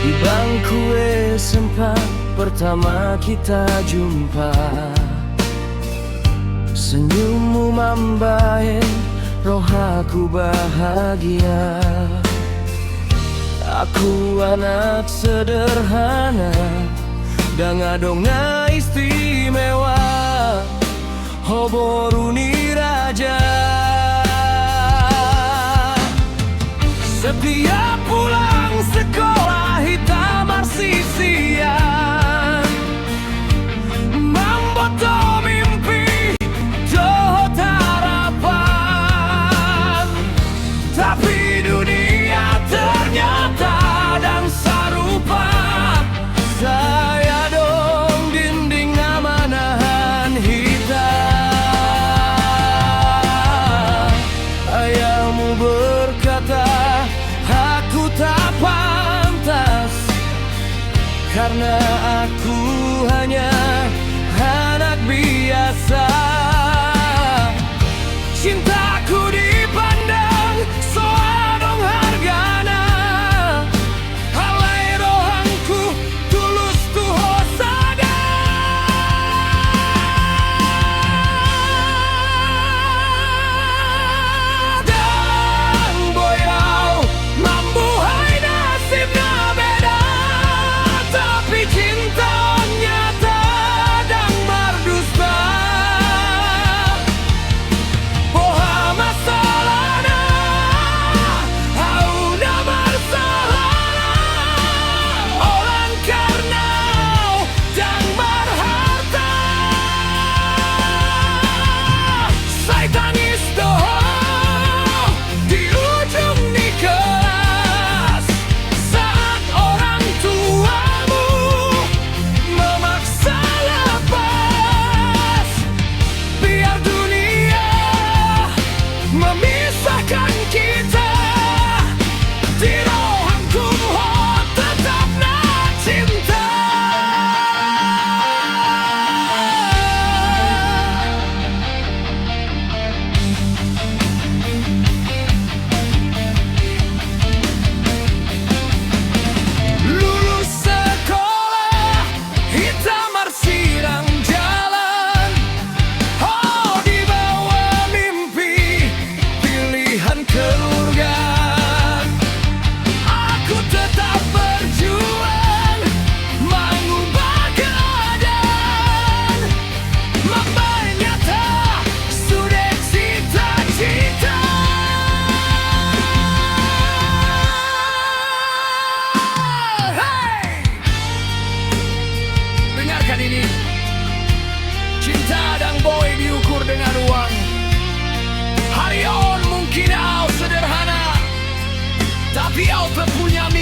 Di bangku SMP pertama kita jumpa, senyummu membaik, roh aku bahagia. Aku anak sederhana, danga-donga istimewa, Hoboruni Raja. Setiap pulang sekolah hitam arsisian, memboto mimpi dohot harapan. Tapi dunia ternyata dan sarupa, saya dong dinding amanahan hitam. Ayahmu berkata aku tak pantas, karena aku hanya anak biasa. Cintaku dipandang soadong hargana, halai rohangku tulus tuho sada. Dan boyau mambuhai nasibnya beda, tapi cintanya tadang mardusta. Boha masalahna, hauna marsalahna, orang karena dan marharta. Saya tangis doho di ujung di kelas, saat orang tuamu memaksa lepas. Biar dunia memisahkan kita, di rohangku tetap nak cinta. Lulus sekolah hitam arsirang jalan, oh dibawa mimpi pilihan keluarga. Aku tetap berjuang mengubah keadaan, membaik nyata sudah cita-cita. Hey! Dengarkan ini, cinta dan boy diukur dengan uang. Hari on mungkin kau sederhana, tapi kau punya mimpi.